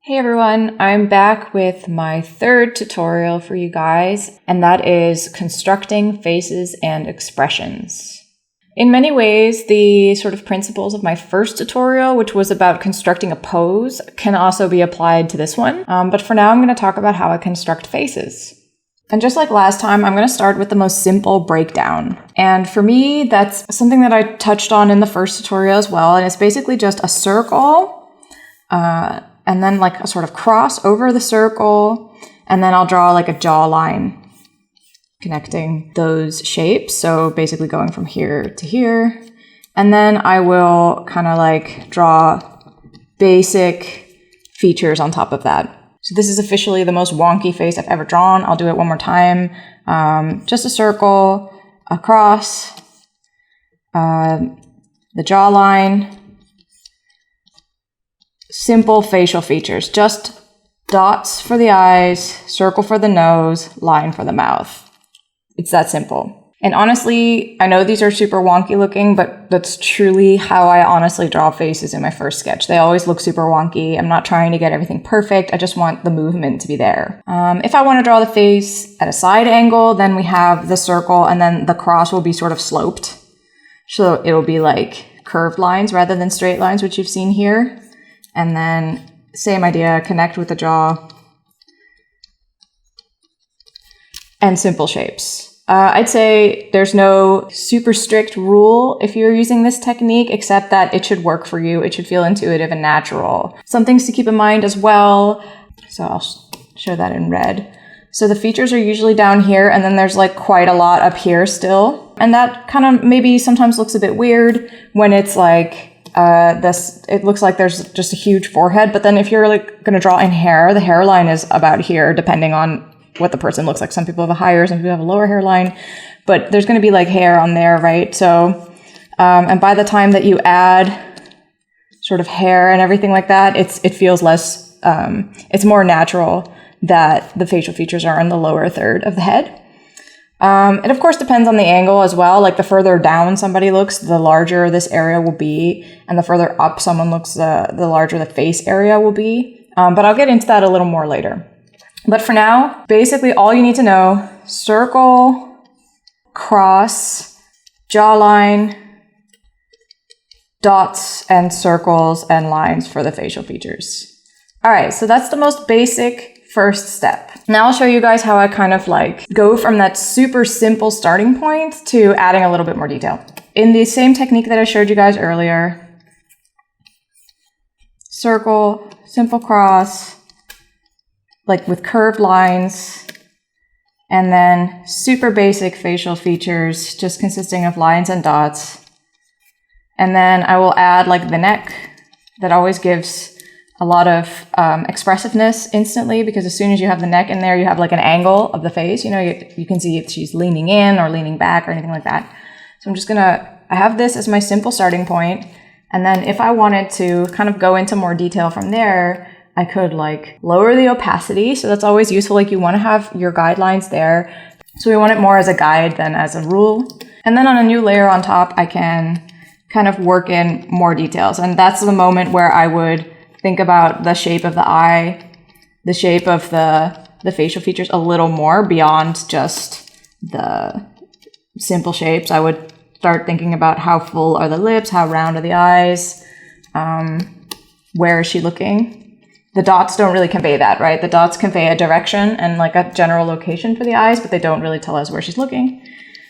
Hey everyone, I'm back with my third tutorial for you guys, and that is constructing faces and expressions. In many ways, the sort of principles of my first tutorial, which was about constructing a pose, can also be applied to this one. But for now, I'm going to talk about how I construct faces. And just like last time, I'm going to start with the most simple breakdown. And for me, that's something that I touched on in the first tutorial as well, and it's basically just a circle, and then like a sort of cross over the circle, and then I'll draw like a jawline connecting those shapes. So basically going from here to here. And then I will kind of like draw basic features on top of that. So this is officially the most wonky face I've ever drawn. I'll do it one more time. Just a circle, a cross, the jawline, simple facial features, just dots for the eyes, circle for the nose, line for the mouth. It's that simple. And honestly, I know these are super wonky looking, but that's truly how I honestly draw faces in my first sketch. They always look super wonky. I'm not trying to get everything perfect. I just want the movement to be there. If I want to draw the face at a side angle, then we have the circle, and then the cross will be sort of sloped. So it'll be like curved lines rather than straight lines, which you've seen here. And then same idea, connect with the jaw and simple shapes. I'd say there's no super strict rule if you're using this technique, except that it should work for you. It should feel intuitive and natural. Some things to keep in mind as well. So I'll show that in red. So the features are usually down here, and then there's like quite a lot up here still. And that kind of maybe sometimes looks a bit weird when it's like, it looks like there's just a huge forehead, but then if you're like going to draw in hair, the hairline is about here, depending on what the person looks like. Some people have a higher, some people have a lower hairline, but there's going to be like hair on there, right? So, and by the time that you add sort of hair and everything like that, it feels less, it's more natural that the facial features are in the lower third of the head. It of course depends on the angle as well. Like the further down somebody looks, the larger this area will be, and the further up someone looks, the larger the face area will be. But I'll get into that a little more later. But for now, basically all you need to know: circle, cross, jawline, dots and circles and lines for the facial features. All right, so that's the most basic first step. Now I'll show you guys how I kind of like go from that super simple starting point to adding a little bit more detail. In the same technique that I showed you guys earlier, circle, simple cross, like with curved lines, and then super basic facial features just consisting of lines and dots. And then I will add like the neck. That always gives a lot of expressiveness instantly, because as soon as you have the neck in there, you have like an angle of the face. You know, you can see if she's leaning in or leaning back or anything like that. So I'm just I have this as my simple starting point. And then if I wanted to kind of go into more detail from there, I could like lower the opacity. So that's always useful. Like you want to have your guidelines there. So we want it more as a guide than as a rule. And then on a new layer on top, I can kind of work in more details. And that's the moment where I would think about the shape of the eye, the shape of the facial features a little more beyond just the simple shapes. I would start thinking about how full are the lips, how round are the eyes, where is she looking? The dots don't really convey that, right? The dots convey a direction and like a general location for the eyes, but they don't really tell us where she's looking.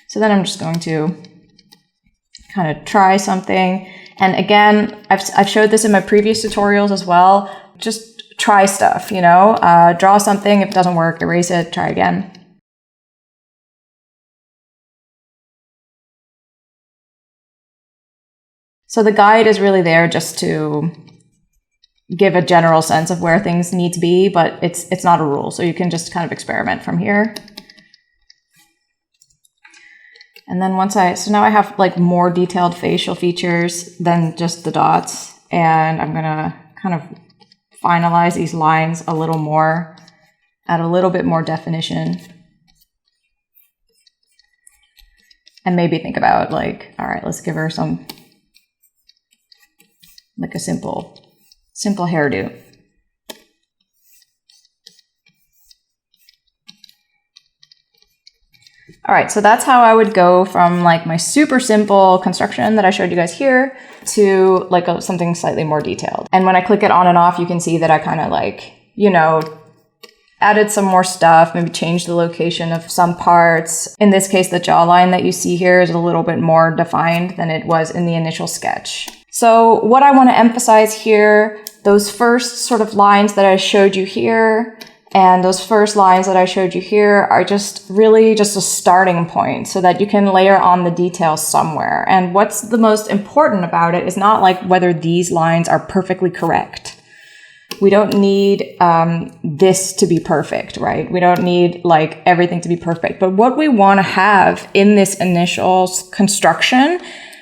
So then I'm just going to kind of try something. And again, I've showed this in my previous tutorials as well. Just try stuff, you know, draw something. If it doesn't work, erase it, try again. So the guide is really there just to give a general sense of where things need to be, but it's not a rule. So you can just kind of experiment from here. And then so now I have like more detailed facial features than just the dots. And I'm gonna kind of finalize these lines a little more, add a little bit more definition. And maybe think about like, all right, let's give her some, like a simple hairdo. All right, so that's how I would go from like my super simple construction that I showed you guys here to like something slightly more detailed. And when I click it on and off, you can see that I kind of like, you know, added some more stuff, maybe changed the location of some parts. In this case, the jawline that you see here is a little bit more defined than it was in the initial sketch. So what I want to emphasize here, those first sort of lines that I showed you here, and those first lines that I showed you here are just really just a starting point so that you can layer on the details somewhere. And what's the most important about it is not like whether these lines are perfectly correct. We don't need this to be perfect, right? We don't need like everything to be perfect. But what we want to have in this initial construction,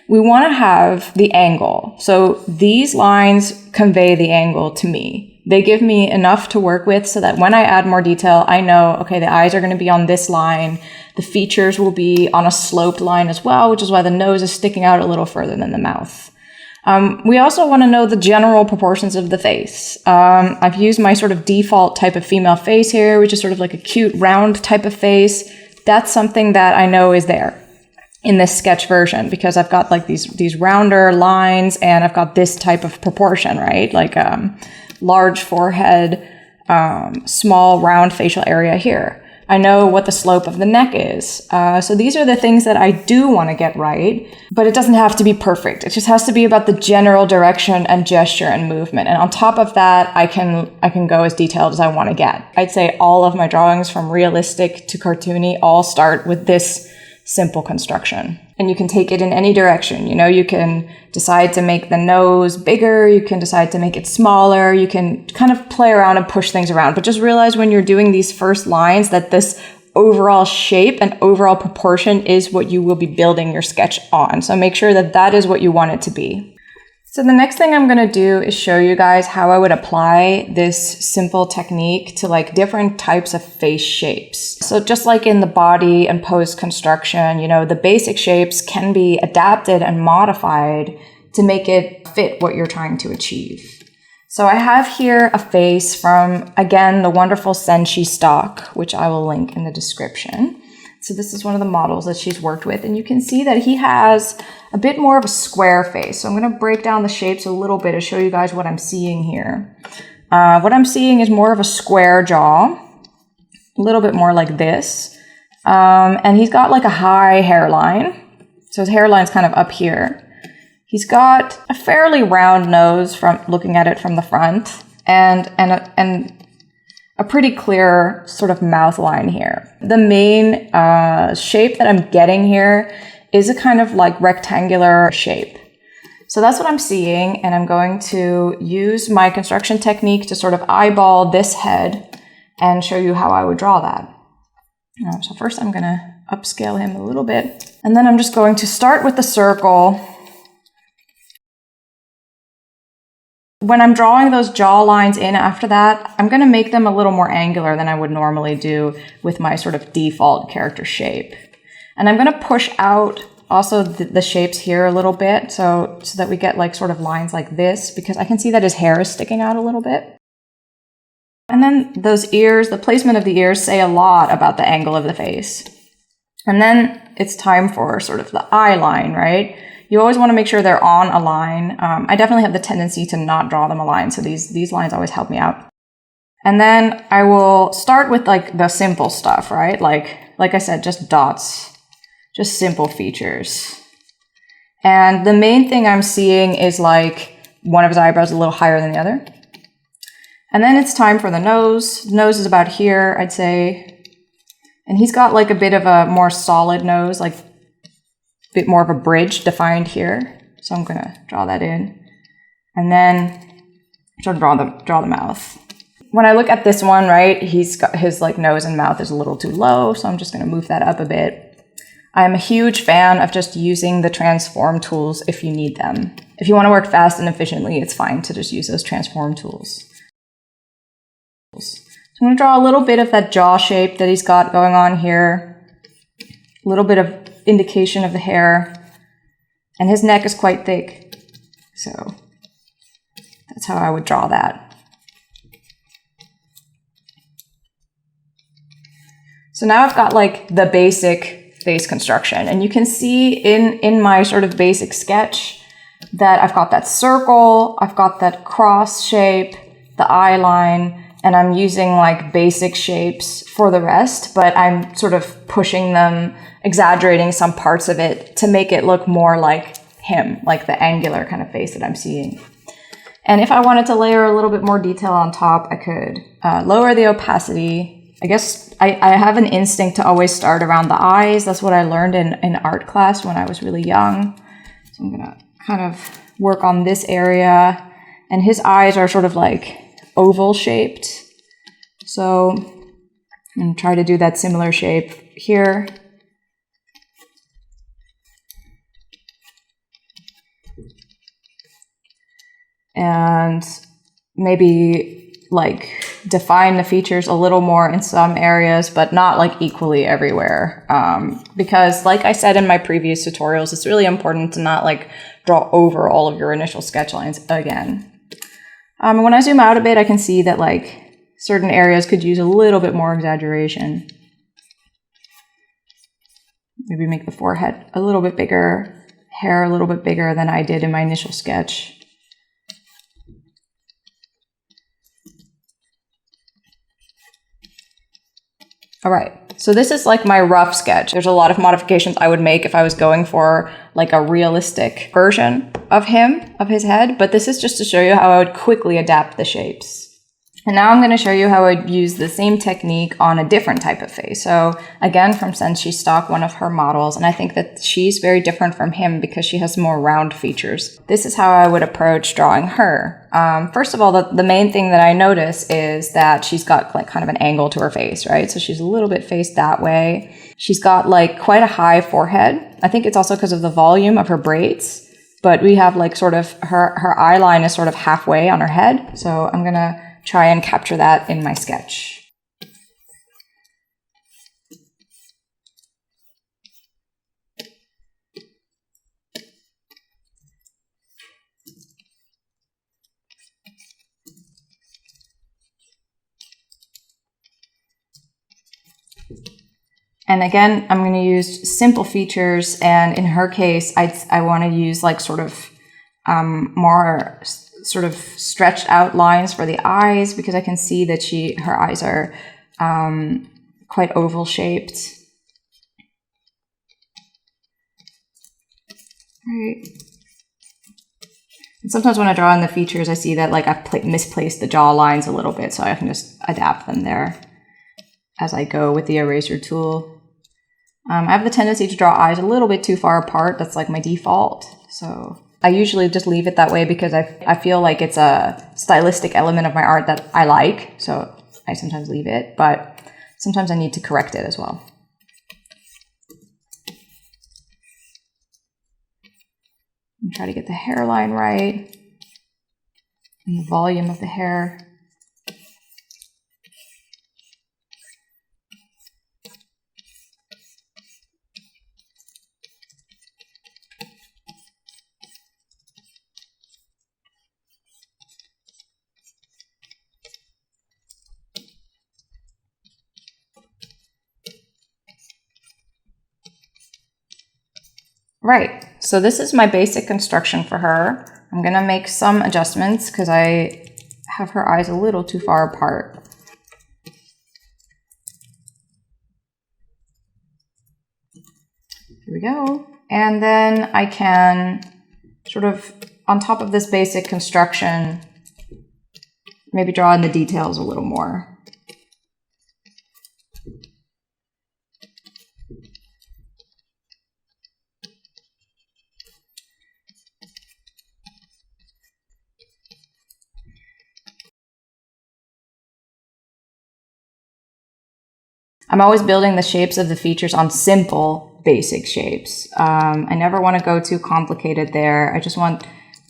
we want to have the angle. So these lines convey the angle to me. They give me enough to work with so that when I add more detail, I know, okay, the eyes are going to be on this line. The features will be on a sloped line as well, which is why the nose is sticking out a little further than the mouth. We also want to know the general proportions of the face. I've used my sort of default type of female face here, which is sort of like a cute round type of face. That's something that I know is there in this sketch version because I've got like these rounder lines and I've got this type of proportion, right? Like large forehead, small round facial area here. I know what the slope of the neck is. So these are the things that I do want to get right, but it doesn't have to be perfect. It just has to be about the general direction and gesture and movement. And on top of that, I can go as detailed as I want to get. I'd say all of my drawings from realistic to cartoony all start with this simple construction. And you can take it in any direction. You know, you can decide to make the nose bigger. You can decide to make it smaller. You can kind of play around and push things around. But just realize when you're doing these first lines that this overall shape and overall proportion is what you will be building your sketch on. So make sure that that is what you want it to be. So the next thing I'm going to do is show you guys how I would apply this simple technique to like different types of face shapes. So just like in the body and pose construction, you know, the basic shapes can be adapted and modified to make it fit what you're trying to achieve. So I have here a face from, again, the wonderful Senshi stock, which I will link in the description. So this is one of the models that she's worked with, and you can see that he has a bit more of a square face. So I'm going to break down the shapes a little bit to show you guys what I'm seeing here. What I'm seeing is more of a square jaw, a little bit more like this. And he's got like a high hairline. So his hairline's kind of up here. He's got a fairly round nose from looking at it from the front, and a pretty clear sort of mouth line here. The main shape that I'm getting here is a kind of like rectangular shape. So that's what I'm seeing, and I'm going to use my construction technique to sort of eyeball this head and show you how I would draw that. So first I'm going to upscale him a little bit, and then I'm just going to start with the circle. When I'm drawing those jaw lines in after that, I'm going to make them a little more angular than I would normally do with my sort of default character shape. And I'm going to push out also the shapes here a little bit so that we get like sort of lines like this, because I can see that his hair is sticking out a little bit. And then those ears, the placement of the ears say a lot about the angle of the face. And then it's time for sort of the eye line, right? You always want to make sure they're on a line. I definitely have the tendency to not draw them aligned, so these lines always help me out. And then I will start with like the simple stuff, right? Like I said, just dots, just simple features. And the main thing I'm seeing is like one of his eyebrows a little higher than the other. And then it's time for the nose. The nose is about here, I'd say. And he's got like a bit of a more solid nose, like bit more of a bridge defined here. So I'm going to draw that in. And then sort of draw the mouth. When I look at this one, right, he's got his like nose and mouth is a little too low, so I'm just going to move that up a bit. I'm a huge fan of just using the transform tools if you need them. If you want to work fast and efficiently, it's fine to just use those transform tools. So I'm going to draw a little bit of that jaw shape that he's got going on here. A little bit of indication of the hair, and his neck is quite thick, so that's how I would draw that. So now I've got like the basic face construction. And you can see in my sort of basic sketch that I've got that circle, I've got that cross shape, the eye line, and I'm using like basic shapes for the rest, but I'm sort of pushing them, exaggerating some parts of it to make it look more like him, like the angular kind of face that I'm seeing. And if I wanted to layer a little bit more detail on top, I could lower the opacity. I guess I have an instinct to always start around the eyes. That's what I learned in art class when I was really young. So I'm gonna kind of work on this area. And his eyes are sort of like oval shaped. So I'm gonna try to do that similar shape here. And maybe like define the features a little more in some areas, but not like equally everywhere. Because like I said in my previous tutorials, it's really important to not like draw over all of your initial sketch lines again. When I zoom out a bit, I can see that like certain areas could use a little bit more exaggeration. Maybe make the forehead a little bit bigger, hair a little bit bigger than I did in my initial sketch. All right, so this is like my rough sketch. There's a lot of modifications I would make if I was going for like a realistic version of him, of his head, but this is just to show you how I would quickly adapt the shapes. And now I'm going to show you how I'd use the same technique on a different type of face. So again, from Senshi Stock, one of her models, and I think that she's very different from him because she has more round features. This is how I would approach drawing her. First of all, the main thing that I notice is that she's got like kind of an angle to her face, right? So she's a little bit faced that way. She's got like quite a high forehead. I think it's also because of the volume of her braids, but we have like sort of her eye line is sort of halfway on her head. So I'm going to try and capture that in my sketch. And again, I'm going to use simple features, and in her case, I want to use like sort of more sort of stretched out lines for the eyes, because I can see that her eyes are quite oval shaped. Right. And sometimes when I draw in the features, I see that like I've misplaced the jaw lines a little bit, so I can just adapt them there as I go with the eraser tool. I have the tendency to draw eyes a little bit too far apart. That's like my default. So I usually just leave it that way because I feel like it's a stylistic element of my art that I like. So I sometimes leave it, but sometimes I need to correct it as well. And try to get the hairline right and the volume of the hair. Right, so this is my basic construction for her. I'm going to make some adjustments because I have her eyes a little too far apart. Here we go. And then I can sort of, on top of this basic construction, maybe draw in the details a little more. I'm always building the shapes of the features on simple, basic shapes. I never want to go too complicated there. I just want,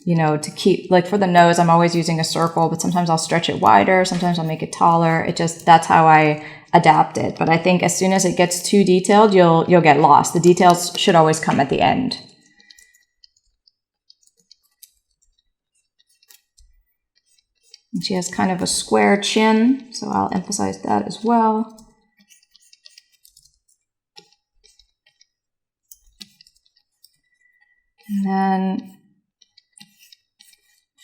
to keep, like for the nose, I'm always using a circle, but sometimes I'll stretch it wider, sometimes I'll make it taller. That's how I adapt it. But I think as soon as it gets too detailed, you'll get lost. The details should always come at the end. And she has kind of a square chin, so I'll emphasize that as well. And then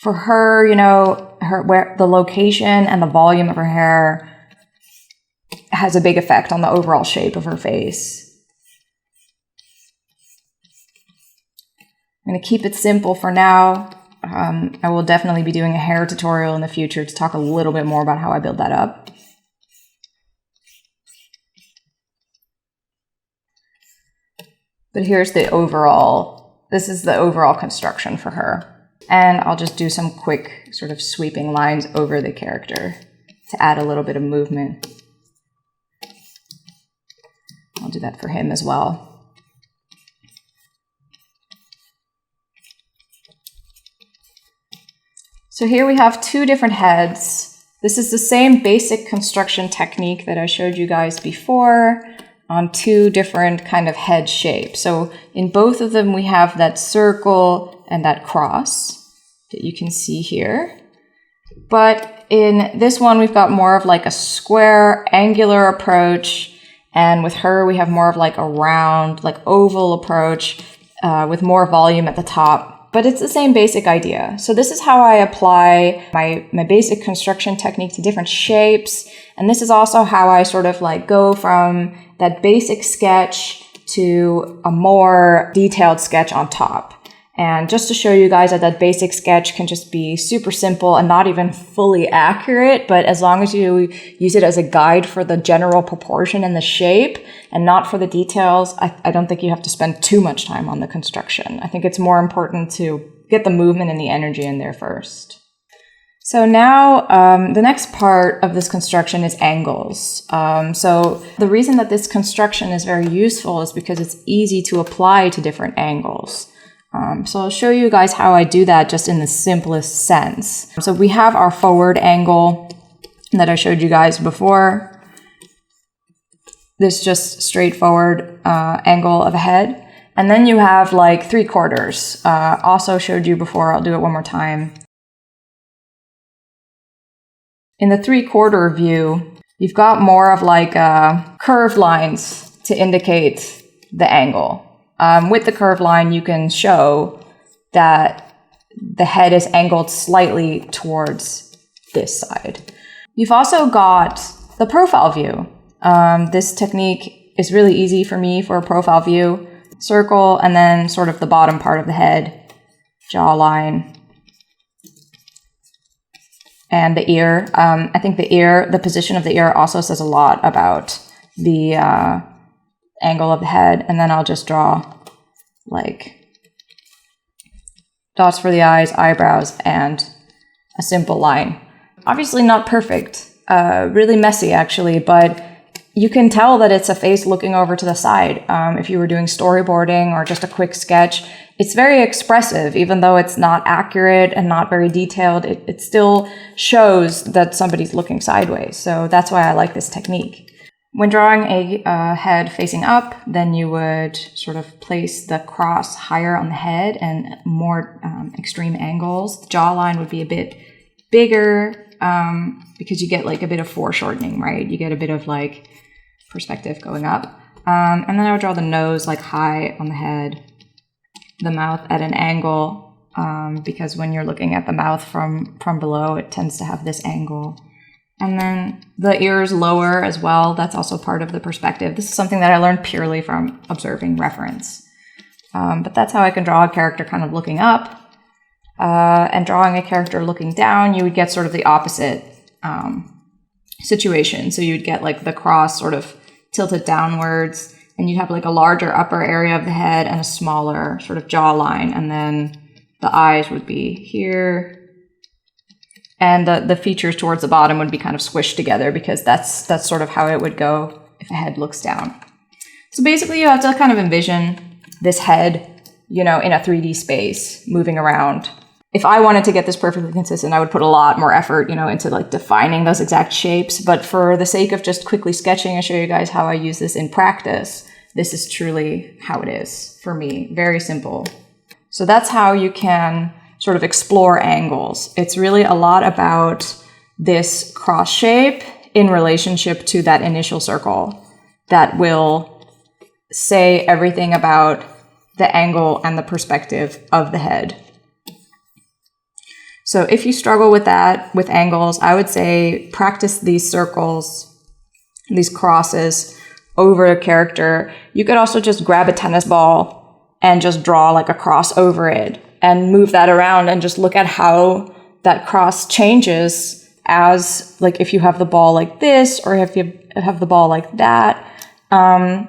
for her, you know, where the location and the volume of her hair has a big effect on the overall shape of her face. I'm going to keep it simple for now. I will definitely be doing a hair tutorial in the future to talk a little bit more about how I build that up. But here's the overall, this is the overall construction for her. And I'll just do some quick sort of sweeping lines over the character to add a little bit of movement. I'll do that for him as well. So here we have two different heads. This is the same basic construction technique that I showed you guys before on two different kind of head shapes. So in both of them, we have that circle and that cross that you can see here. But in this one, we've got more of like a square, angular approach. And with her, we have more of like a round, like oval approach with more volume at the top. But it's the same basic idea. So this is how I apply my basic construction technique to different shapes. And this is also how I sort of like go from that basic sketch to a more detailed sketch on top. And just to show you guys that basic sketch can just be super simple and not even fully accurate, but as long as you use it as a guide for the general proportion and the shape and not for the details, I don't think you have to spend too much time on the construction. I think it's more important to get the movement and the energy in there first. So now the next part of this construction is angles. So the reason that this construction is very useful is because it's easy to apply to different angles. So I'll show you guys how I do that just in the simplest sense. So we have our forward angle that I showed you guys before. This just straightforward angle of a head. And then you have like 3/4. Also showed you before, I'll do it one more time. In the 3/4 view, you've got more of like curved lines to indicate the angle. With the curved line, you can show that the head is angled slightly towards this side. You've also got the profile view. This technique is really easy for me for a profile view. Circle, and then sort of the bottom part of the head, jawline, and the ear. I think the position of the ear also says a lot about the angle of the head. And then I'll just draw like dots for the eyes, eyebrows, and a simple line. Obviously not perfect, really messy actually, but you can tell that it's a face looking over to the side. If you were doing storyboarding or just a quick sketch, it's very expressive, even though it's not accurate and not very detailed. It still shows that somebody's looking sideways. So that's why I like this technique. When drawing a head facing up, then you would sort of place the cross higher on the head and more extreme angles. The jawline would be a bit bigger because you get like a bit of foreshortening, right? You get a bit of like perspective going up. And then I would draw the nose like high on the head, the mouth at an angle, because when you're looking at the mouth from below, it tends to have this angle. And then the ears lower as well. That's also part of the perspective. This is something that I learned purely from observing reference. But that's how I can draw a character kind of looking up. And drawing a character looking down, you would get sort of the opposite situation. So you'd get like the cross sort of tilted downwards, and you'd have like a larger upper area of the head and a smaller sort of jawline. And then the eyes would be here. And the features towards the bottom would be kind of squished together because that's sort of how it would go if a head looks down. So basically you have to kind of envision this head, you know, in a 3D space moving around. If I wanted to get this perfectly consistent, I would put a lot more effort, you know, into like defining those exact shapes. But for the sake of just quickly sketching and show you guys how I use this in practice, this is truly how it is for me. Very simple. So that's how you can sort of explore angles. It's really a lot about this cross shape in relationship to that initial circle that will say everything about the angle and the perspective of the head. So if you struggle with that, with angles, I would say practice these circles, these crosses over a character. You could also just grab a tennis ball and just draw like a cross over it and move that around and just look at how that cross changes as, like, if you have the ball like this or if you have the ball like that,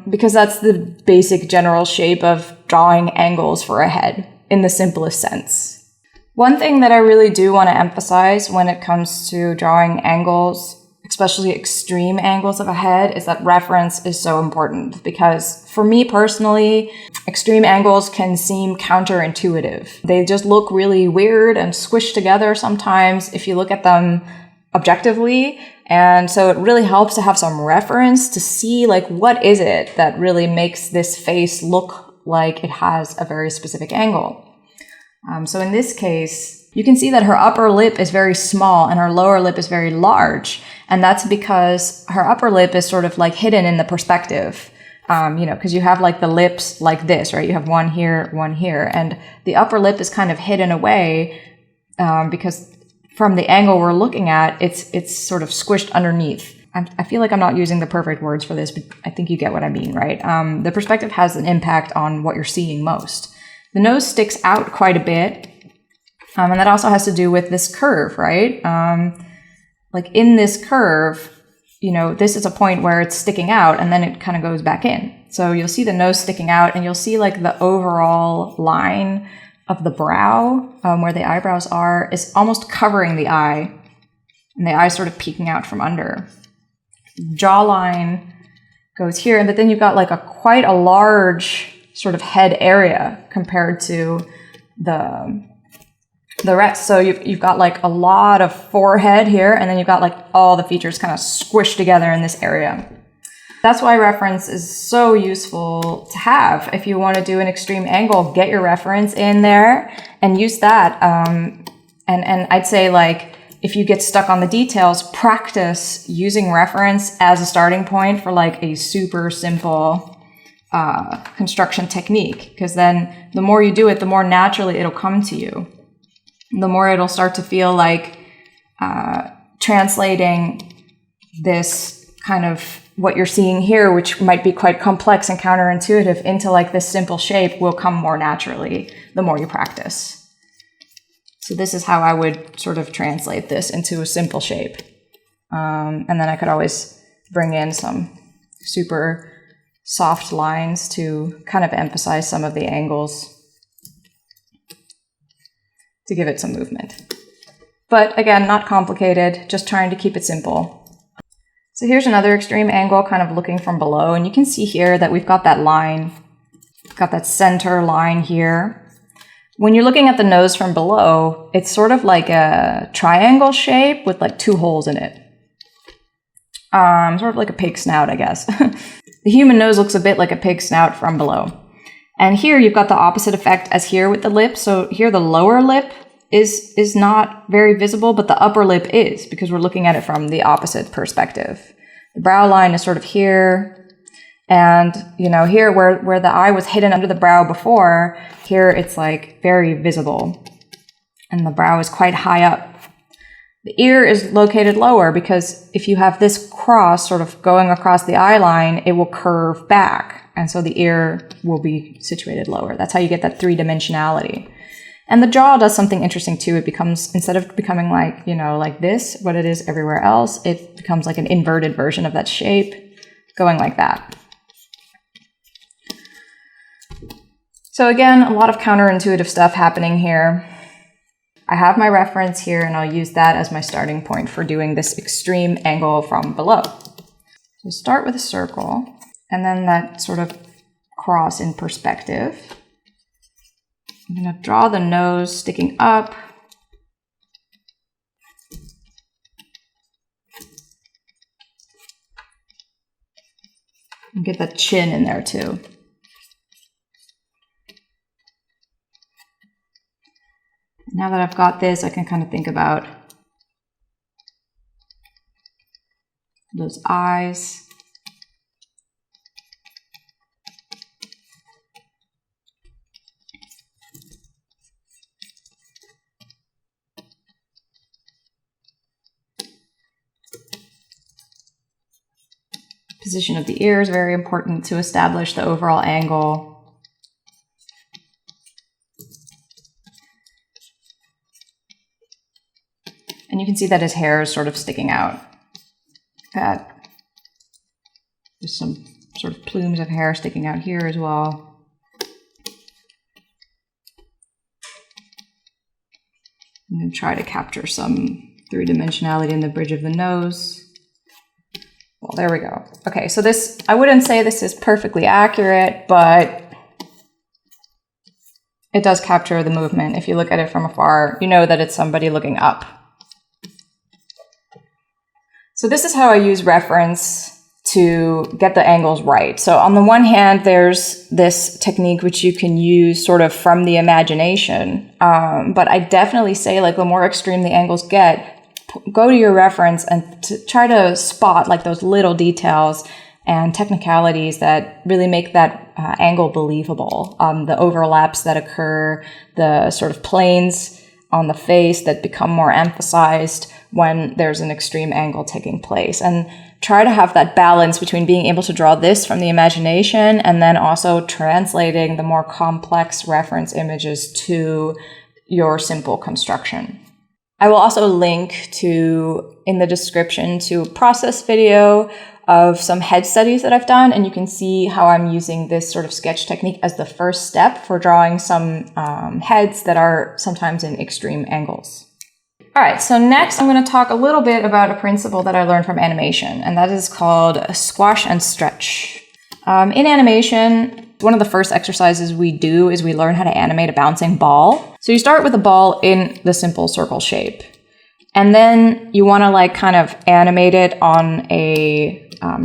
because that's the basic general shape of drawing angles for a head in the simplest sense. One thing that I really do want to emphasize when it comes to drawing angles, especially extreme angles of a head, is that reference is so important, because for me personally, extreme angles can seem counterintuitive. They just look really weird and squished together sometimes if you look at them objectively. And so it really helps to have some reference to see, like, what is it that really makes this face look like it has a very specific angle. So in this case, you can see that her upper lip is very small and her lower lip is very large. And that's because her upper lip is sort of like hidden in the perspective, because you have like the lips like this, right? You have one here, and the upper lip is kind of hidden away because from the angle we're looking at, it's sort of squished underneath. I feel like I'm not using the perfect words for this, but I think you get what I mean, right? The perspective has an impact on what you're seeing most. The nose sticks out quite a bit, and that also has to do with this curve, right? Like in this curve, this is a point where it's sticking out and then it kind of goes back in. So you'll see the nose sticking out and you'll see like the overall line of the brow, where the eyebrows are, is almost covering the eye, and the eye sort of peeking out from under. Jawline goes here, but then you've got like quite a large sort of head area compared to the rest. So you've got like a lot of forehead here, and then you've got like all the features kind of squished together in this area. That's why reference is so useful to have. If you want to do an extreme angle, get your reference in there and use that. And I'd say, like, if you get stuck on the details, practice using reference as a starting point for like a super simple construction technique, because then the more you do it, the more naturally it'll come to you. The more it'll start to feel like translating this kind of what you're seeing here, which might be quite complex and counterintuitive, into like this simple shape will come more naturally the more you practice. So this is how I would sort of translate this into a simple shape. And then I could always bring in some super soft lines to kind of emphasize some of the angles to give it some movement. But again, not complicated, just trying to keep it simple. So here's another extreme angle, kind of looking from below, and you can see here that we've got that line, got that center line here. When you're looking at the nose from below, it's sort of like a triangle shape with like two holes in it. Sort of like a pig snout, I guess. The human nose looks a bit like a pig snout from below. And here you've got the opposite effect as here with the lip. So here the lower lip is not very visible, but the upper lip is, because we're looking at it from the opposite perspective. The brow line is sort of here, and here where the eye was hidden under the brow before, here it's like very visible, and the brow is quite high up. The ear is located lower because if you have this cross sort of going across the eye line, it will curve back, and so the ear will be situated lower. That's how you get that three-dimensionality. And the jaw does something interesting too. It becomes, instead of becoming like, like this, what it is everywhere else, it becomes like an inverted version of that shape, going like that. So again, a lot of counterintuitive stuff happening here. I have my reference here, and I'll use that as my starting point for doing this extreme angle from below. So start with a circle, and then that sort of cross in perspective. I'm going to draw the nose sticking up. And get that chin in there too. Now that I've got this, I can kind of think about those eyes. Position of the ear is very important to establish the overall angle. And you can see that his hair is sort of sticking out. There's some sort of plumes of hair sticking out here as well. I'm going to try to capture some three-dimensionality in the bridge of the nose. Well, there we go. Okay, so this, I wouldn't say this is perfectly accurate, but it does capture the movement. If you look at it from afar, you know that it's somebody looking up. So this is how I use reference to get the angles right. So on the one hand, there's this technique which you can use sort of from the imagination. But I definitely say, like, the more extreme the angles get, go to your reference and try to spot like those little details and technicalities that really make that angle believable. The overlaps that occur, the sort of planes on the face that become more emphasized when there's an extreme angle taking place. And try to have that balance between being able to draw this from the imagination and then also translating the more complex reference images to your simple construction. I will also link in the description to a process video of some head studies that I've done, and you can see how I'm using this sort of sketch technique as the first step for drawing some heads that are sometimes in extreme angles. All right, so next I'm going to talk a little bit about a principle that I learned from animation, and that is called squash and stretch. In animation, one of the first exercises we do is we learn how to animate a bouncing ball. So you start with a ball in the simple circle shape, and then you want to like kind of animate it on a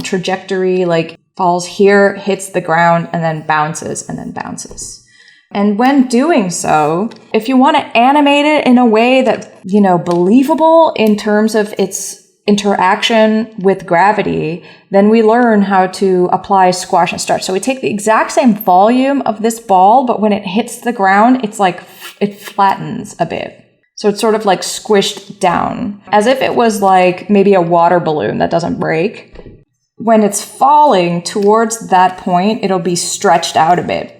trajectory, like falls here, hits the ground, and then bounces, and then bounces. And when doing so, if you want to animate it in a way that, you know, believable in terms of its interaction with gravity, then we learn how to apply squash and stretch. So we take the exact same volume of this ball, but when it hits the ground, it's like it flattens a bit. So it's sort of like squished down, as if it was like maybe a water balloon that doesn't break. When it's falling towards that point, it'll be stretched out a bit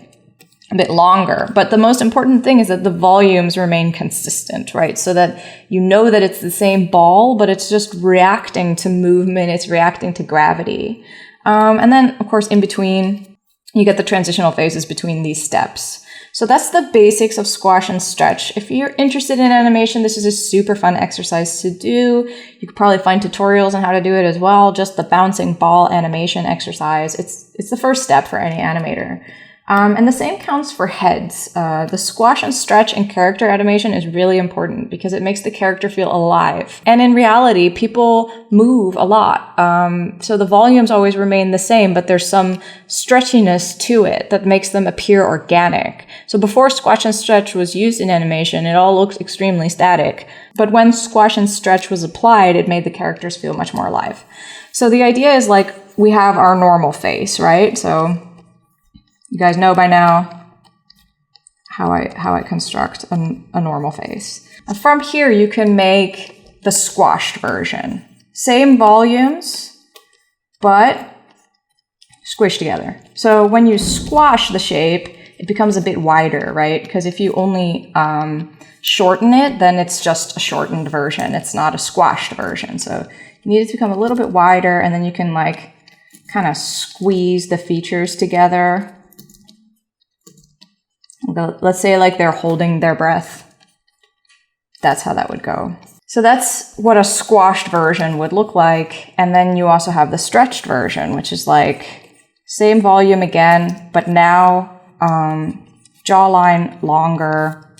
longer. But the most important thing is that the volumes remain consistent, right? So that you know that it's the same ball, but it's just reacting to movement, it's reacting to gravity. And then, of course, in between, you get the transitional phases between these steps. So that's the basics of squash and stretch. If you're interested in animation, this is a super fun exercise to do. You could probably find tutorials on how to do it as well. Just the bouncing ball animation exercise. It's the first step for any animator. And the same counts for heads. The squash and stretch in character animation is really important because it makes the character feel alive. And in reality, people move a lot. So the volumes always remain the same, but there's some stretchiness to it that makes them appear organic. So before squash and stretch was used in animation, it all looked extremely static. But when squash and stretch was applied, it made the characters feel much more alive. So the idea is like we have our normal face, right? So you guys know by now how I construct a normal face. And from here, you can make the squashed version. Same volumes, but squished together. So when you squash the shape, it becomes a bit wider, right? Because if you only shorten it, then it's just a shortened version. It's not a squashed version. So you need it to become a little bit wider, and then you can like kind of squeeze the features together. Let's say like they're holding their breath. That's how that would go. So that's what a squashed version would look like. And then you also have the stretched version, which is like same volume again, but now jawline longer.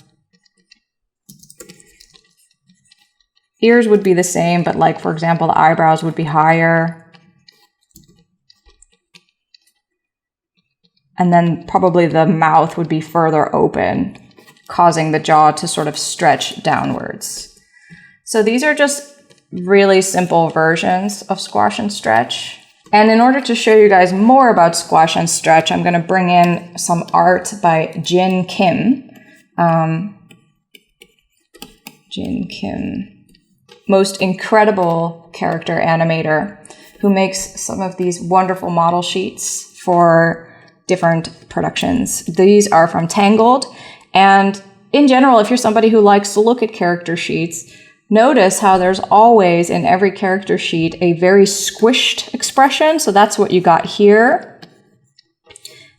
Ears would be the same, but like, for example, the eyebrows would be higher. And then probably the mouth would be further open, causing the jaw to sort of stretch downwards. So these are just really simple versions of squash and stretch. And in order to show you guys more about squash and stretch, I'm going to bring in some art by Jin Kim. Jin Kim, most incredible character animator. who makes some of these wonderful model sheets for different productions. These are from Tangled. And in general, if you're somebody who likes to look at character sheets, notice how there's always in every character sheet a very squished expression. So that's what you got here.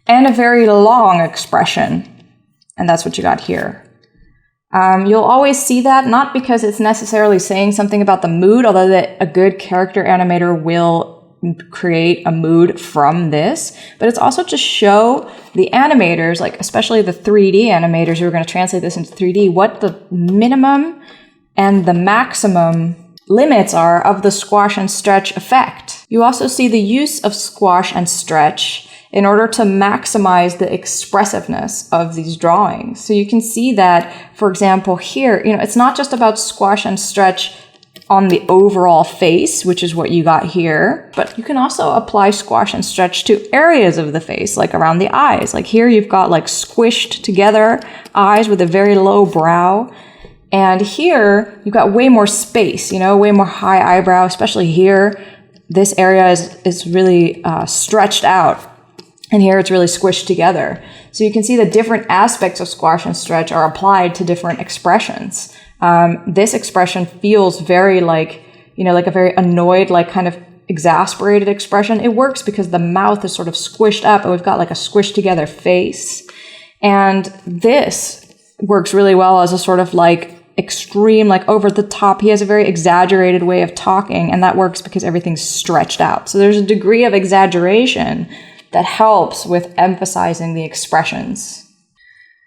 And a very long expression. And that's what you got here. You'll always see that, not because it's necessarily saying something about the mood, although that a good character animator will create a mood from this, but it's also to show the animators, like especially the 3D animators who are going to translate this into 3D, what the minimum and the maximum limits are of the squash and stretch effect. You also see the use of squash and stretch in order to maximize the expressiveness of these drawings. So you can see that, for example, here, it's not just about squash and stretch on the overall face, which is what you got here, but you can also apply squash and stretch to areas of the face, like around the eyes. Like here you've got like squished together eyes with a very low brow. And here you've got way more space, way more high eyebrow, especially here. This area is really stretched out. And here it's really squished together. So you can see the different aspects of squash and stretch are applied to different expressions. This expression feels very like a very annoyed, like kind of exasperated expression. It works because the mouth is sort of squished up and we've got like a squished together face. And this works really well as a sort of like extreme, like over the top. He has a very exaggerated way of talking, and that works because everything's stretched out. So there's a degree of exaggeration that helps with emphasizing the expressions.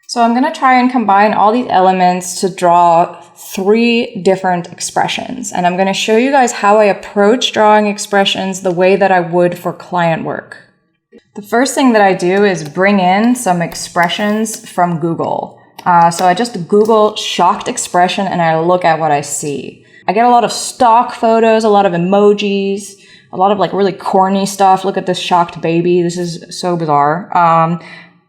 So I'm going to try and combine all these elements to draw 3 different expressions. And I'm going to show you guys how I approach drawing expressions the way that I would for client work. The first thing that I do is bring in some expressions from Google. So I just Google shocked expression and I look at what I see. I get a lot of stock photos, a lot of emojis, a lot of like really corny stuff. Look at this shocked baby. This is so bizarre.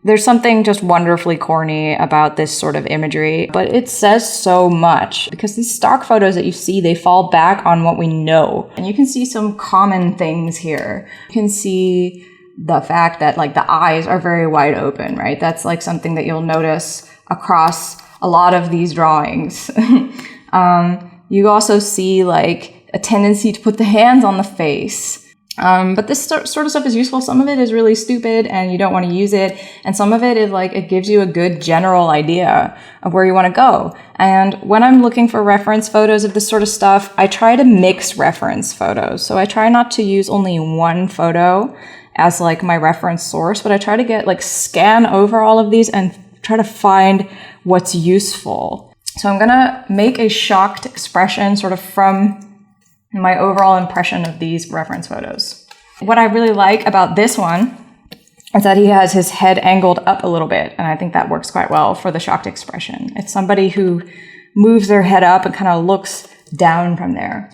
There's something just wonderfully corny about this sort of imagery, but it says so much because these stock photos that you see, they fall back on what we know. And you can see some common things here. You can see the fact that like the eyes are very wide open, right? That's like something that you'll notice across a lot of these drawings. You also see like a tendency to put the hands on the face. But this sort of stuff is useful. Some of it is really stupid and you don't want to use it. And some of it is like, it gives you a good general idea of where you want to go. And when I'm looking for reference photos of this sort of stuff, I try to mix reference photos. So I try not to use only one photo as like my reference source, but I try to get like scan over all of these and try to find what's useful. So I'm going to make a shocked expression sort of from my overall impression of these reference photos. What I really like about this one is that he has his head angled up a little bit, and I think that works quite well for the shocked expression. It's somebody who moves their head up and kind of looks down from there.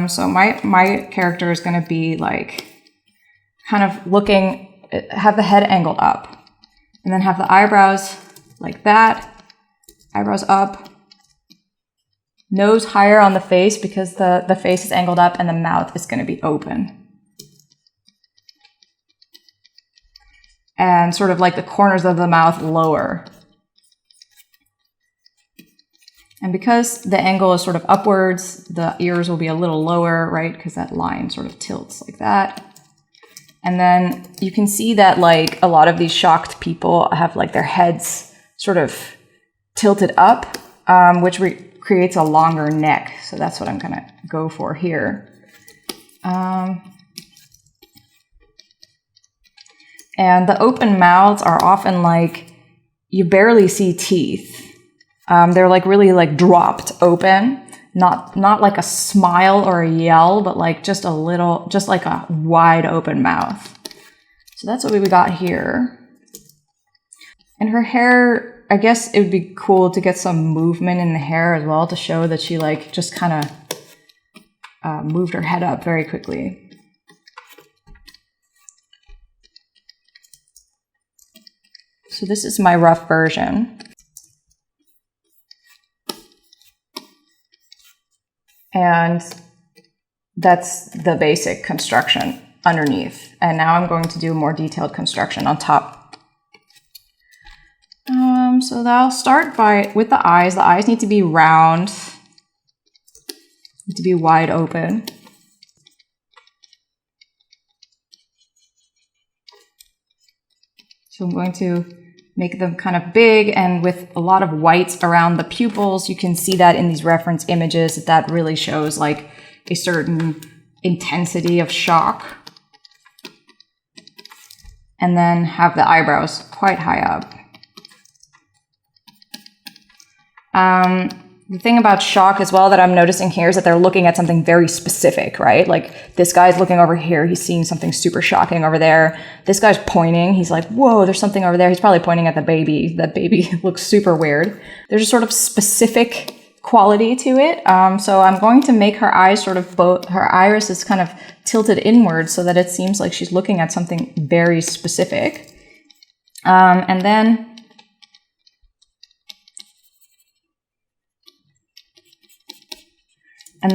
So my character is going to be like kind of looking, have the head angled up, and then have the eyebrows like that, eyebrows up, nose higher on the face because the face is angled up and the mouth is going to be open. And sort of like the corners of the mouth lower. And because the angle is sort of upwards, the ears will be a little lower, right? Because that line sort of tilts like that. And then you can see that like a lot of these shocked people have like their heads sort of tilted up, which creates a longer neck. So that's what I'm going to go for here. And the open mouths are often like, you barely see teeth. They're like really like dropped open, not like a smile or a yell, but like just a little, just like a wide open mouth. So that's what we got here. And her hair, I guess it would be cool to get some movement in the hair as well to show that she like just kind of moved her head up very quickly. So this is my rough version. And that's the basic construction underneath. And now I'm going to do a more detailed construction on top. So I'll start with the eyes. The eyes need to be round, need to be wide open. So I'm going to make them kind of big and with a lot of whites around the pupils. You can see that in these reference images, that really shows like a certain intensity of shock. And then have the eyebrows quite high up. The thing about shock as well that I'm noticing here is that they're looking at something very specific, right? Like this guy's looking over here, he's seeing something super shocking over there. This guy's pointing, he's like, whoa, there's something over there. He's probably pointing at the baby. That baby looks super weird. There's a sort of specific quality to it. So I'm going to make her eyes sort of her iris is kind of tilted inward so that it seems like she's looking at something very specific. And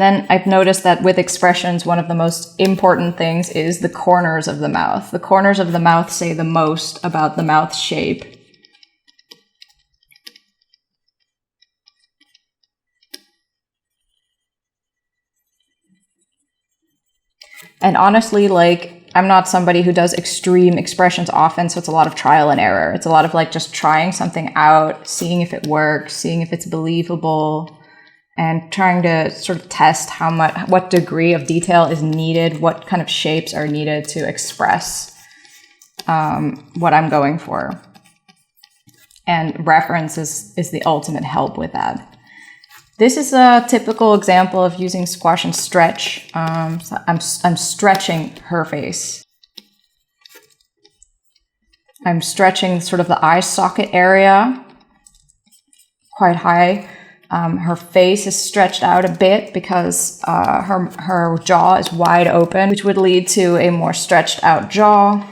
then I've noticed that with expressions, one of the most important things is the corners of the mouth. The corners of the mouth say the most about the mouth shape. And honestly, like, I'm not somebody who does extreme expressions often, so it's a lot of trial and error. It's a lot of like just trying something out, seeing if it works, seeing if it's believable, and trying to sort of test what degree of detail is needed, what kind of shapes are needed to express what I'm going for. And reference is the ultimate help with that. This is a typical example of using squash and stretch. So I'm stretching her face. I'm stretching sort of the eye socket area quite high. Her face is stretched out a bit because her jaw is wide open, which would lead to a more stretched out jaw.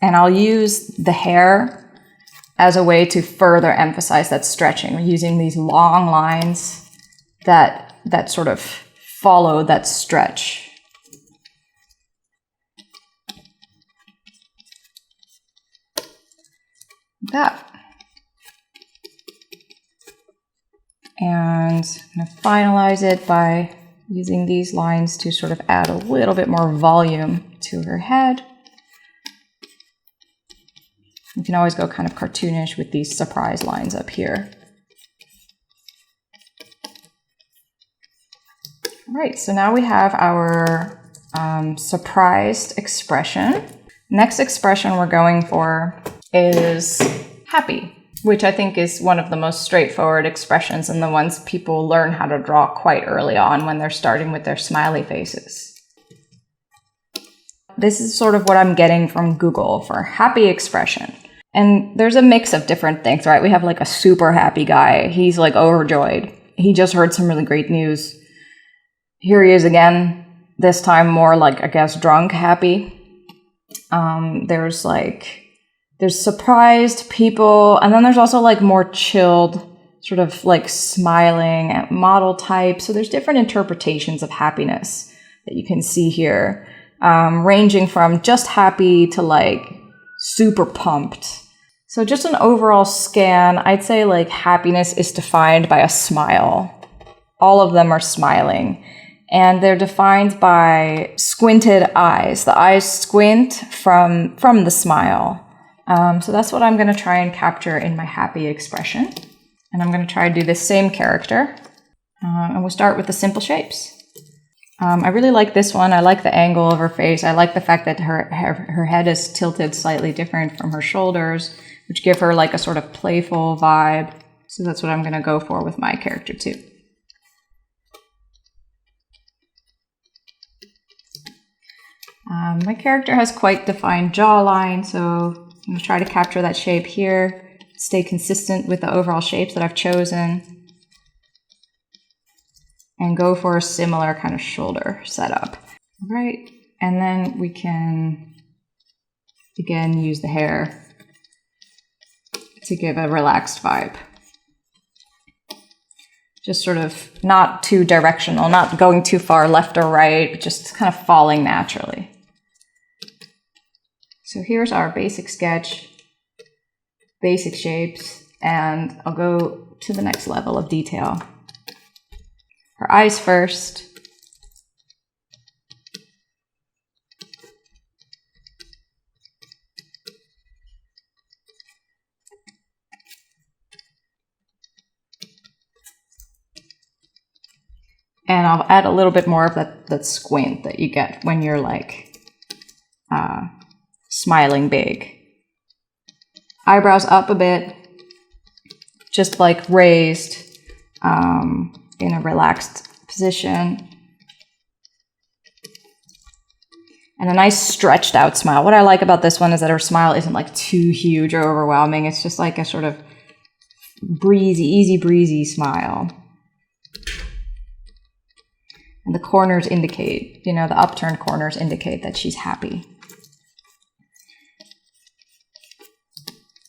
And I'll use the hair as a way to further emphasize that stretching. We're using these long lines that sort of follow that stretch. That. And I'm going to finalize it by using these lines to sort of add a little bit more volume to her head. You can always go kind of cartoonish with these surprise lines up here. All right, so now we have our surprised expression. Next expression we're going for is happy, which I think is one of the most straightforward expressions and the ones people learn how to draw quite early on when they're starting with their smiley faces. This is sort of what I'm getting from Google for happy expression. And there's a mix of different things, right? We have like a super happy guy. He's like overjoyed. He just heard some really great news. Here he is again, this time more like, I guess, drunk happy. There's surprised people, and then there's also like more chilled, sort of like smiling at model type. So there's different interpretations of happiness that you can see here, ranging from just happy to like super pumped. So just an overall scan, I'd say like happiness is defined by a smile. All of them are smiling. And they're defined by squinted eyes. The eyes squint from the smile. So that's what I'm going to try and capture in my happy expression. And I'm going to try to do this same character. And we'll start with the simple shapes. I really like this one. I like the angle of her face. I like the fact that her head is tilted slightly different from her shoulders, which give her like a sort of playful vibe. So that's what I'm going to go for with my character too. My character has quite defined jawline, so I'm going to try to capture that shape here, stay consistent with the overall shapes that I've chosen, and go for a similar kind of shoulder setup. All right, and then we can, again, use the hair to give a relaxed vibe. Just sort of not too directional, not going too far left or right, but just kind of falling naturally. So here's our basic sketch, basic shapes, and I'll go to the next level of detail. Her eyes first. And I'll add a little bit more of that squint that you get when you're like smiling big. Eyebrows up a bit, just like raised in a relaxed position. And a nice stretched out smile. What I like about this one is that her smile isn't like too huge or overwhelming. It's just like a sort of breezy, easy breezy smile. And the corners indicate, you know, the upturned corners indicate that she's happy.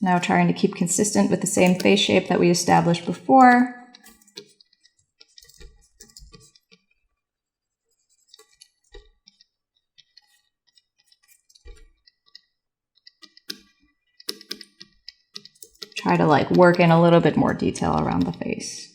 Now trying to keep consistent with the same face shape that we established before. Try to like work in a little bit more detail around the face.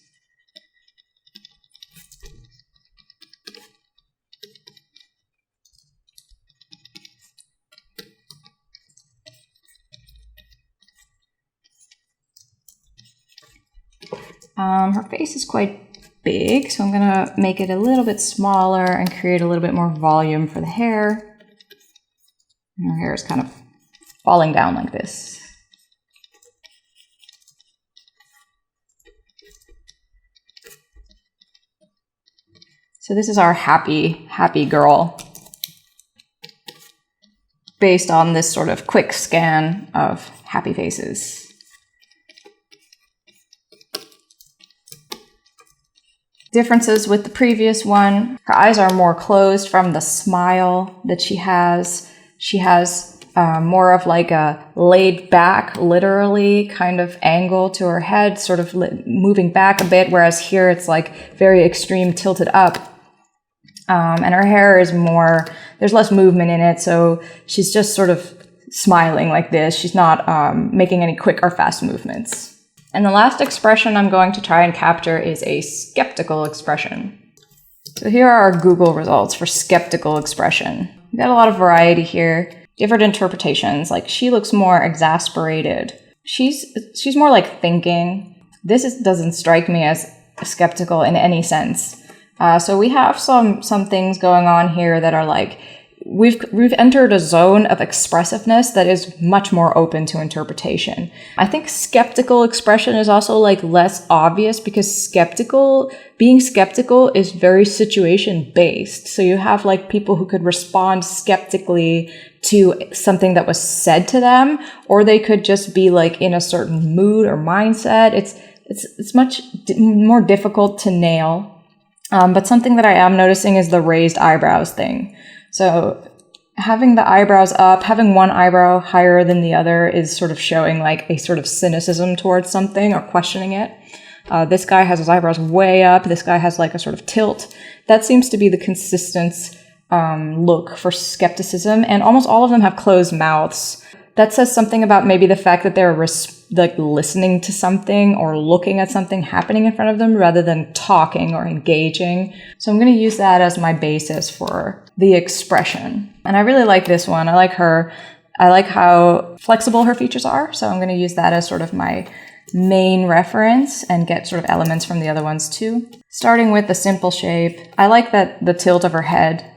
Her face is quite big, so I'm gonna make it a little bit smaller and create a little bit more volume for the hair. And her hair is kind of falling down like this. So this is our happy girl, based on this sort of quick scan of happy faces. Differences with the previous one. Her eyes are more closed from the smile that she has. She has more of like a laid back, literally kind of angle to her head, sort of moving back a bit, whereas here it's like very extreme tilted up. And her hair is more, there's less movement in it, so she's just sort of smiling like this. She's not making any quick or fast movements. And the last expression I'm going to try and capture is a skeptical expression. So here are our Google results for skeptical expression. We've got a lot of variety here, different interpretations. Like she looks more exasperated. She's more like thinking. This doesn't strike me as skeptical in any sense. So we have some things going on here that are like, we've entered a zone of expressiveness that is much more open to interpretation. I think skeptical expression is also like less obvious because being skeptical is very situation based. So you have like people who could respond skeptically to something that was said to them, or they could just be like in a certain mood or mindset. It's much more difficult to nail. But something that I am noticing is the raised eyebrows thing. So having the eyebrows up, having one eyebrow higher than the other is sort of showing like a sort of cynicism towards something or questioning it. This guy has his eyebrows way up. This guy has like a sort of tilt. That seems to be the consistent look for skepticism. And almost all of them have closed mouths. That says something about maybe the fact that they're like listening to something or looking at something happening in front of them rather than talking or engaging. So I'm going to use that as my basis for the expression. And I really like this one. I like her. I like how flexible her features are. So I'm going to use that as sort of my main reference and get sort of elements from the other ones too. Starting with the simple shape. I like that the tilt of her head,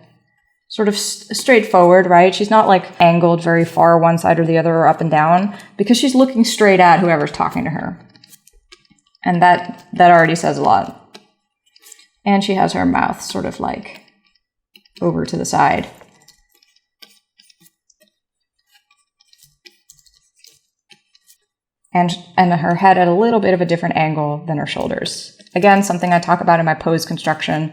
sort of straightforward, right? She's not like angled very far one side or the other or up and down because she's looking straight at whoever's talking to her. And that already says a lot. And she has her mouth sort of like over to the side. And her head at a little bit of a different angle than her shoulders. Again, something I talk about in my pose construction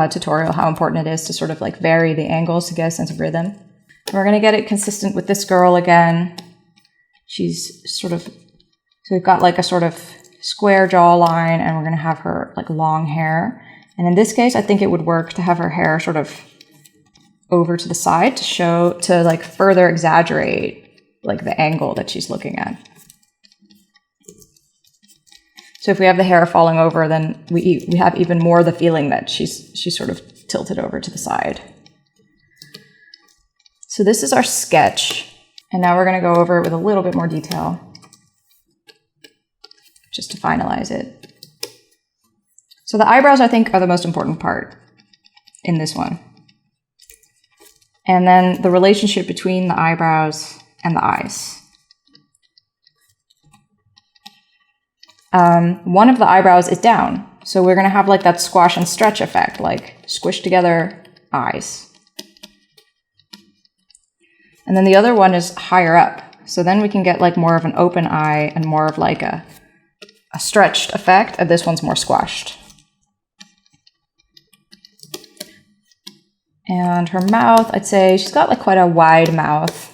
tutorial, how important it is to sort of like vary the angles to get a sense of rhythm. We're going to get it consistent with this girl again. She's sort of So we've got like a sort of square jawline, and we're going to have her like long hair. And in this case, I think it would work to have her hair sort of over to the side to like further exaggerate like the angle that she's looking at. So if we have the hair falling over, then we have even more the feeling that she's sort of tilted over to the side. So this is our sketch, and now we're going to go over it with a little bit more detail, just to finalize it. So the eyebrows, I think, are the most important part in this one. And then the relationship between the eyebrows and the eyes. One of the eyebrows is down, so we're going to have like that squash and stretch effect, like squish together eyes. And then the other one is higher up, so then we can get like more of an open eye and more of like a stretched effect, and this one's more squashed. And her mouth, I'd say she's got like quite a wide mouth.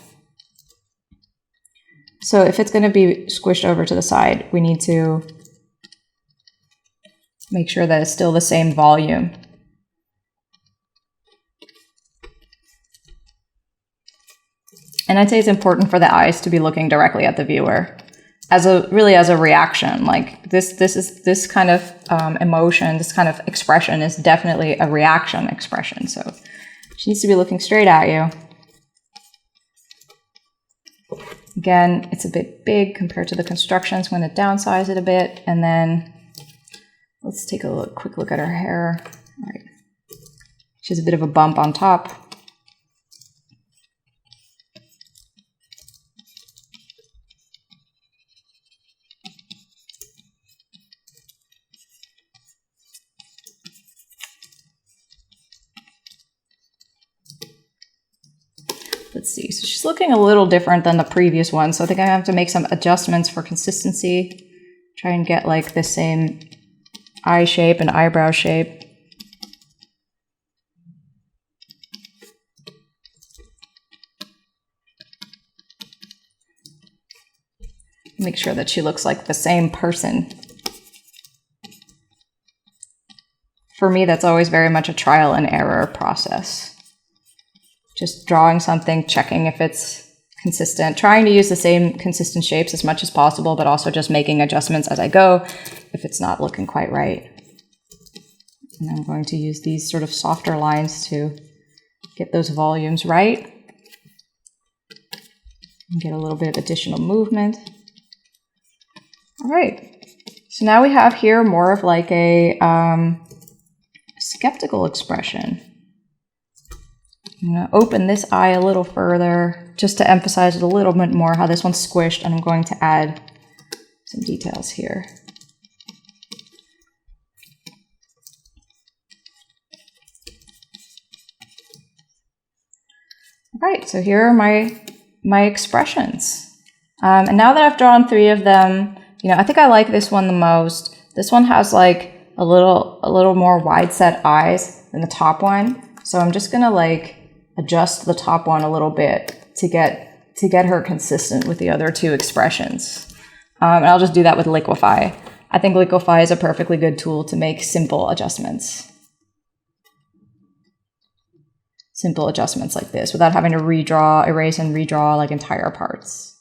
So if it's going to be squished over to the side, we need to make sure that it's still the same volume. And I'd say it's important for the eyes to be looking directly at the viewer as a reaction. Like this kind of emotion, this kind of expression is definitely a reaction expression. So she needs to be looking straight at you. Again, it's a bit big compared to the constructions. I'm going to downsize it a bit, and then let's take a quick look at her hair. All right. She has a bit of a bump on top. Let's see, so she's looking a little different than the previous one, so I think I have to make some adjustments for consistency. Try and get like the same eye shape and eyebrow shape. Make sure that she looks like the same person. For me, that's always very much a trial and error process. Just drawing something, checking if it's consistent, trying to use the same consistent shapes as much as possible, but also just making adjustments as I go if it's not looking quite right. And I'm going to use these sort of softer lines to get those volumes right and get a little bit of additional movement. All right, so now we have here more of like a skeptical expression. I'm going to open this eye a little further just to emphasize it a little bit more how this one's squished, and I'm going to add some details here. All right, so here are my expressions. And now that I've drawn 3 of them, I think I like this one the most. This one has like a little more wide set eyes than the top one. So I'm just gonna like adjust the top one a little bit to get her consistent with the other 2 expressions. And I'll just do that with Liquify. I think Liquify is a perfectly good tool to make simple adjustments. Simple adjustments like this without having to erase and redraw like entire parts.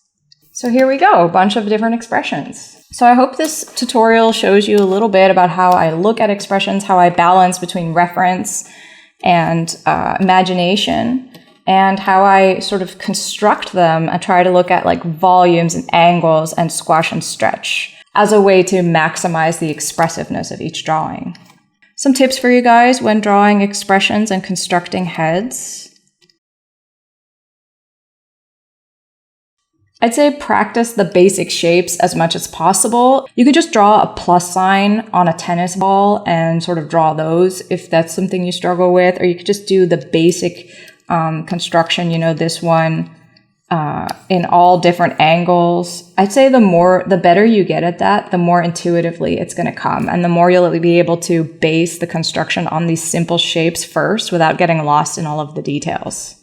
So here we go, a bunch of different expressions. So I hope this tutorial shows you a little bit about how I look at expressions, how I balance between reference and imagination, and how I sort of construct them and try to look at like volumes and angles and squash and stretch as a way to maximize the expressiveness of each drawing. Some tips for you guys when drawing expressions and constructing heads. I'd say practice the basic shapes as much as possible. You could just draw a plus sign on a tennis ball and sort of draw those if that's something you struggle with, or you could just do the basic construction, this one in all different angles. I'd say the better you get at that, the more intuitively it's going to come, and the more you'll be able to base the construction on these simple shapes first without getting lost in all of the details.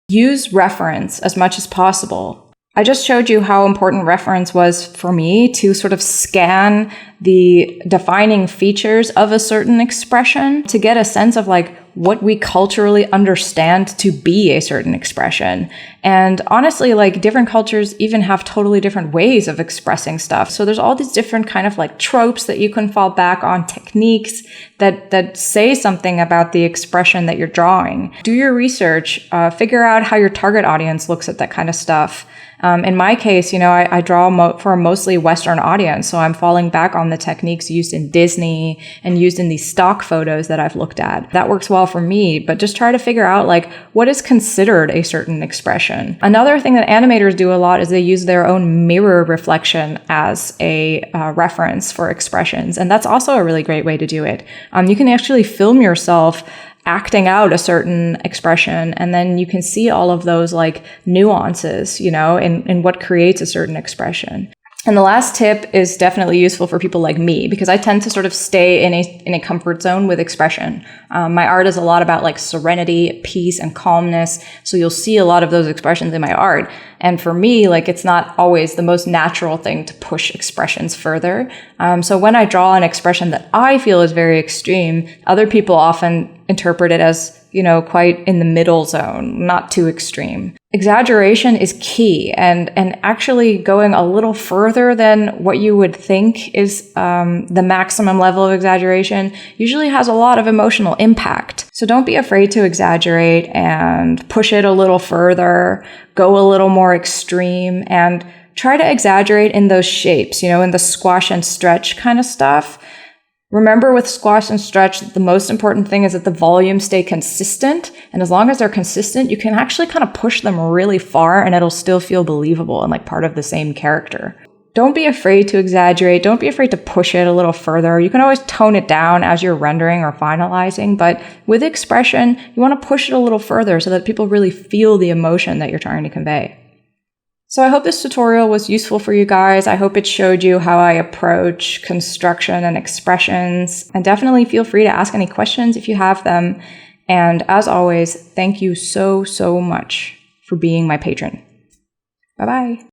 Use reference as much as possible. I just showed you how important reference was for me to sort of scan the defining features of a certain expression to get a sense of like what we culturally understand to be a certain expression. And honestly, like different cultures even have totally different ways of expressing stuff. So there's all these different kind of like tropes that you can fall back on, techniques that say something about the expression that you're drawing. Do your research, figure out how your target audience looks at that kind of stuff. In my case, I draw for a mostly Western audience, so I'm falling back on the techniques used in Disney and used in these stock photos that I've looked at. That works well for me, but just try to figure out like what is considered a certain expression. Another thing that animators do a lot is they use their own mirror reflection as a reference for expressions, and that's also a really great way to do it. You can actually film yourself acting out a certain expression, and then you can see all of those like nuances, in what creates a certain expression. And the last tip is definitely useful for people like me because I tend to sort of stay in a comfort zone with expression. My art is a lot about like serenity, peace, and calmness. So you'll see a lot of those expressions in my art. And for me, like it's not always the most natural thing to push expressions further. So when I draw an expression that I feel is very extreme, other people often interpret it as, quite in the middle zone, not too extreme. Exaggeration is key, and actually going a little further than what you would think is the maximum level of exaggeration usually has a lot of emotional impact. So don't be afraid to exaggerate and push it a little further, go a little more extreme, and try to exaggerate in those shapes, in the squash and stretch kind of stuff. Remember with squash and stretch, the most important thing is that the volumes stay consistent. And as long as they're consistent, you can actually kind of push them really far and it'll still feel believable and like part of the same character. Don't be afraid to exaggerate. Don't be afraid to push it a little further. You can always tone it down as you're rendering or finalizing. But with expression, you want to push it a little further so that people really feel the emotion that you're trying to convey. So I hope this tutorial was useful for you guys. I hope it showed you how I approach construction and expressions. And definitely feel free to ask any questions if you have them. And as always, thank you so, so much for being my patron. Bye-bye.